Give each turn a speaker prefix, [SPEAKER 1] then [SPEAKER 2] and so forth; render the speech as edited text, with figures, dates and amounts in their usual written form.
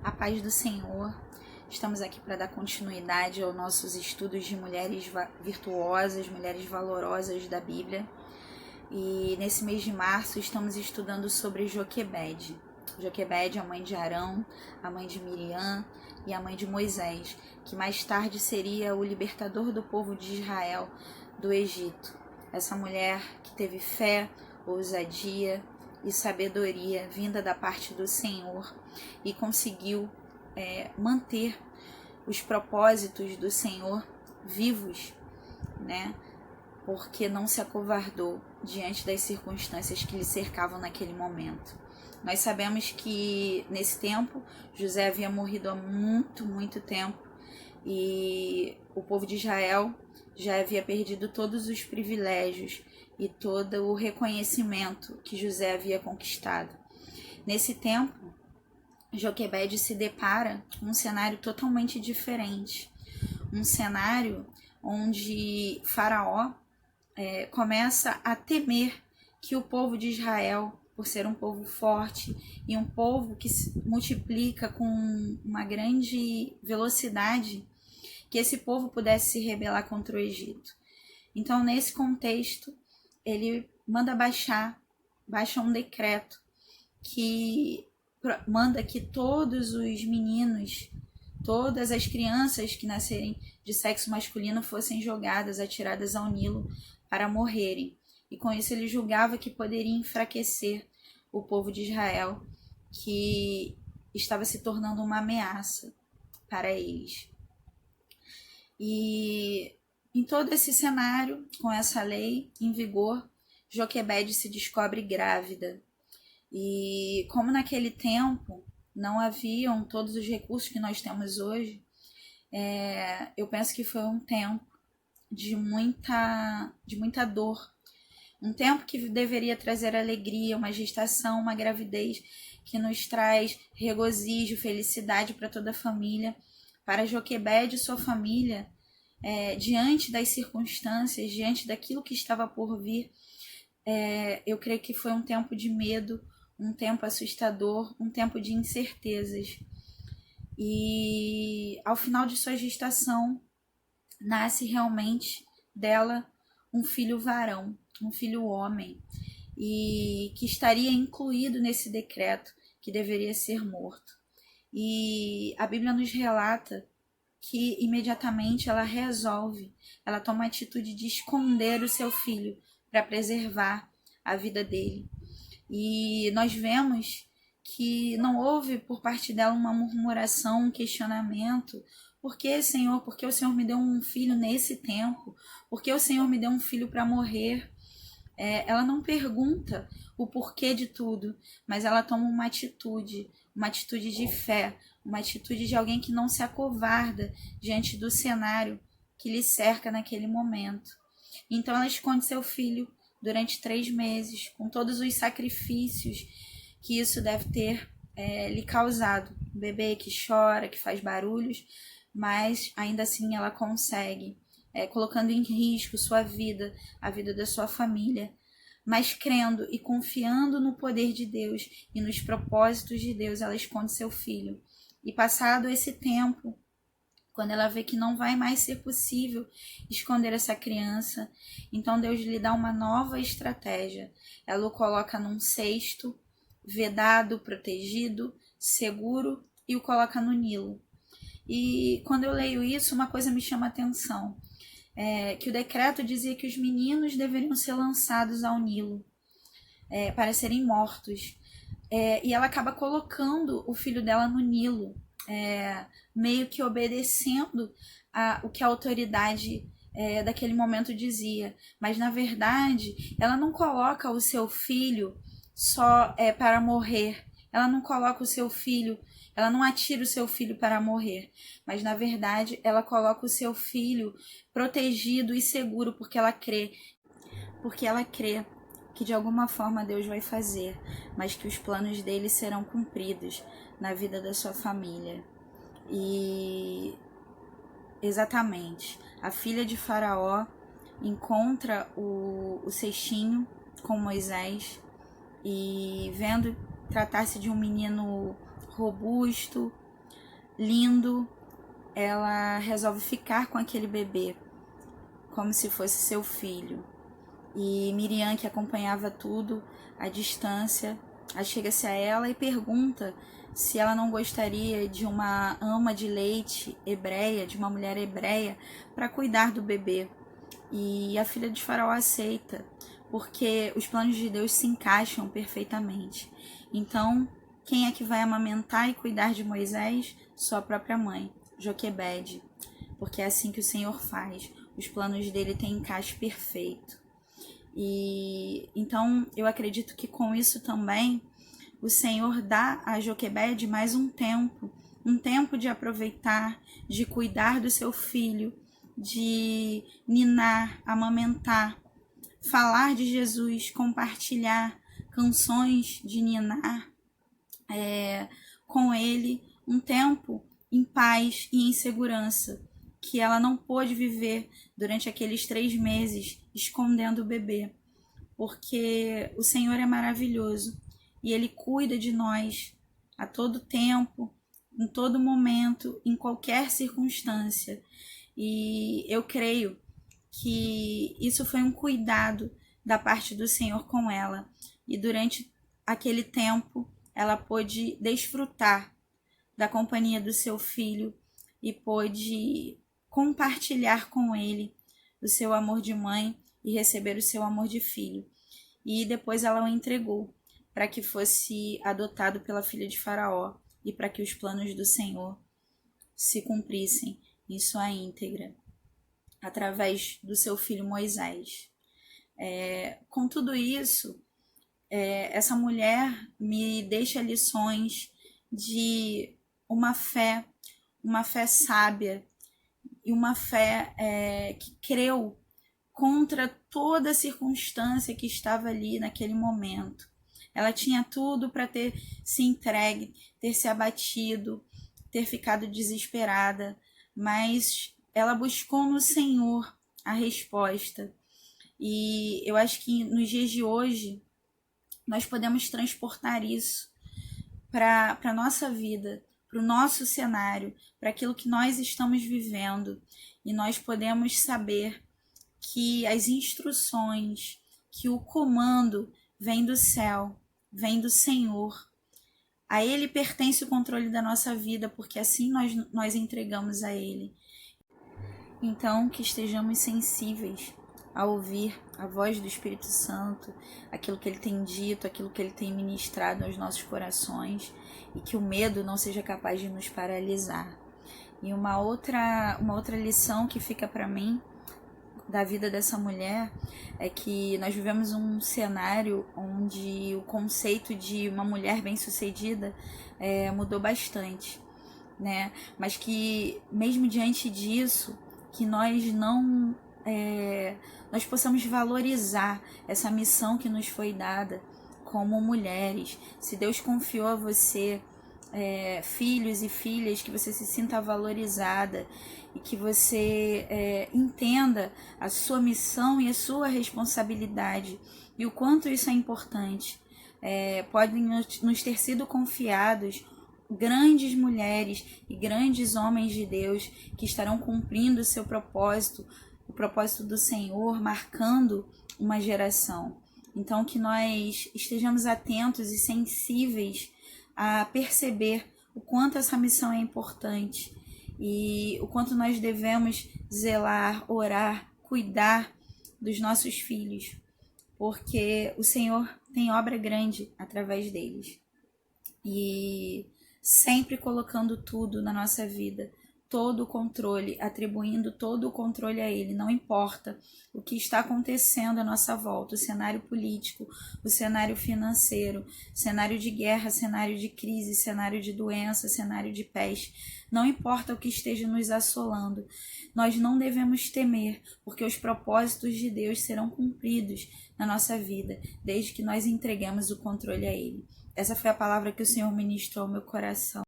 [SPEAKER 1] A paz do Senhor. Estamos aqui para dar continuidade aos nossos estudos de mulheres virtuosas, mulheres valorosas da Bíblia. E nesse mês de março estamos estudando sobre Joquebede. Joquebede é a mãe de Arão, a mãe de Miriam e a mãe de Moisés, que mais tarde seria o libertador do povo de Israel do Egito. Essa mulher que teve fé, ousadia e sabedoria vinda da parte do Senhor e conseguiu manter os propósitos do Senhor vivos, né? Porque não se acovardou diante das circunstâncias que lhe cercavam naquele momento. Nós sabemos que nesse tempo José havia morrido há muito tempo e o povo de Israel já havia perdido todos os privilégios e todo o reconhecimento que José havia conquistado. Nesse tempo, Joquebede se depara com um cenário totalmente diferente. Um cenário onde Faraó começa a temer que o povo de Israel, por ser um povo forte e um povo que se multiplica com uma grande velocidade, que esse povo pudesse se rebelar contra o Egito. Então, nesse contexto, ele baixa um decreto que manda que todos os meninos, todas as crianças que nascerem de sexo masculino fossem jogadas, atiradas ao Nilo para morrerem. E com isso ele julgava que poderia enfraquecer o povo de Israel, que estava se tornando uma ameaça para eles. E em todo esse cenário, com essa lei em vigor, Joquebede se descobre grávida. E como naquele tempo não haviam todos os recursos que nós temos hoje, eu penso que foi um tempo de muita dor. Um tempo que deveria trazer alegria, uma gestação, uma gravidez que nos traz regozijo, felicidade para toda a família. Para Joquebede e sua família, diante das circunstâncias, diante daquilo que estava por vir, eu creio que foi um tempo de medo, um tempo assustador, um tempo de incertezas. E ao final de sua gestação, nasce realmente dela um filho varão, um filho homem, e que estaria incluído nesse decreto que deveria ser morto. E a Bíblia nos relata que imediatamente ela toma a atitude de esconder o seu filho para preservar a vida dele. E nós vemos que não houve por parte dela uma murmuração, um questionamento. Por que, Senhor? Por que o Senhor me deu um filho nesse tempo? Por que o Senhor me deu um filho para morrer? Ela não pergunta o porquê de tudo, mas ela toma uma atitude de fé, uma atitude de alguém que não se acovarda diante do cenário que lhe cerca naquele momento. Então ela esconde seu filho durante 3 meses, com todos os sacrifícios que isso deve ter lhe causado. Um bebê que chora, que faz barulhos, mas ainda assim ela consegue, colocando em risco sua vida, a vida da sua família, mas crendo e confiando no poder de Deus e nos propósitos de Deus, ela esconde seu filho. E passado esse tempo, quando ela vê que não vai mais ser possível esconder essa criança, então Deus lhe dá uma nova estratégia. Ela o coloca num cesto, vedado, protegido, seguro, e o coloca no Nilo. E quando eu leio isso, uma coisa me chama a atenção, que o decreto dizia que os meninos deveriam ser lançados ao Nilo para serem mortos. E ela acaba colocando o filho dela no Nilo, meio que obedecendo o que a autoridade daquele momento dizia. Mas, na verdade, ela não coloca o seu filho só para morrer. Ela não coloca o seu filho, ela não atira o seu filho para morrer. Mas, na verdade, ela coloca o seu filho protegido e seguro, porque ela crê que de alguma forma Deus vai fazer, mas que os planos dele serão cumpridos na vida da sua família. E exatamente, a filha de Faraó encontra o cestinho com Moisés e, vendo tratar-se de um menino robusto, lindo, ela resolve ficar com aquele bebê, como se fosse seu filho. E Miriam, que acompanhava tudo à distância, chega-se a ela e pergunta se ela não gostaria de uma ama de leite hebreia, de uma mulher hebreia, para cuidar do bebê. E a filha de Faraó aceita, porque os planos de Deus se encaixam perfeitamente. Então, quem é que vai amamentar e cuidar de Moisés? Sua própria mãe, Joquebede, porque é assim que o Senhor faz. Os planos dele têm encaixe perfeito. E então eu acredito que com isso também o Senhor dá a Joquebede mais um tempo de aproveitar, de cuidar do seu filho, de ninar, amamentar, falar de Jesus, compartilhar canções de ninar com ele, um tempo em paz e em segurança, que ela não pôde viver durante aqueles 3 meses escondendo o bebê, porque o Senhor é maravilhoso e Ele cuida de nós a todo tempo, em todo momento, em qualquer circunstância. E eu creio que isso foi um cuidado da parte do Senhor com ela. E durante aquele tempo, ela pôde desfrutar da companhia do seu filho e pôde compartilhar com ele o seu amor de mãe e receber o seu amor de filho. E depois ela o entregou para que fosse adotado pela filha de Faraó e para que os planos do Senhor se cumprissem em sua íntegra, através do seu filho Moisés. Com tudo isso, essa mulher me deixa lições de uma fé sábia e uma fé que creu contra toda a circunstância que estava ali naquele momento. Ela tinha tudo para ter se entregue, ter se abatido, ter ficado desesperada, mas ela buscou no Senhor a resposta. E eu acho que nos dias de hoje nós podemos transportar isso para a nossa vida, para o nosso cenário, para aquilo que nós estamos vivendo. E nós podemos saber que as instruções, que o comando vem do céu, vem do Senhor. A Ele pertence o controle da nossa vida, porque assim nós entregamos a Ele. Então, que estejamos sensíveis a ouvir a voz do Espírito Santo, aquilo que Ele tem dito, aquilo que Ele tem ministrado aos nossos corações, e que o medo não seja capaz de nos paralisar. E uma outra lição que fica para mim da vida dessa mulher é que nós vivemos um cenário onde o conceito de uma mulher bem-sucedida mudou bastante, né? Mas que mesmo diante disso, que nós não nós possamos valorizar essa missão que nos foi dada como mulheres. Se Deus confiou a você filhos e filhas, que você se sinta valorizada e que você entenda a sua missão e a sua responsabilidade e o quanto isso é importante. Podem nos ter sido confiados grandes mulheres e grandes homens de Deus que estarão cumprindo o seu propósito, o propósito do Senhor, marcando uma geração. Então, que nós estejamos atentos e sensíveis a perceber o quanto essa missão é importante e o quanto nós devemos zelar, orar, cuidar dos nossos filhos, porque o Senhor tem obra grande através deles. E sempre colocando tudo na nossa vida, todo o controle, atribuindo todo o controle a Ele. Não importa o que está acontecendo à nossa volta, o cenário político, o cenário financeiro, cenário de guerra, cenário de crise, cenário de doença, cenário de peste. Não importa o que esteja nos assolando, nós não devemos temer, porque os propósitos de Deus serão cumpridos na nossa vida, desde que nós entreguemos o controle a Ele. Essa foi a palavra que o Senhor ministrou ao meu coração.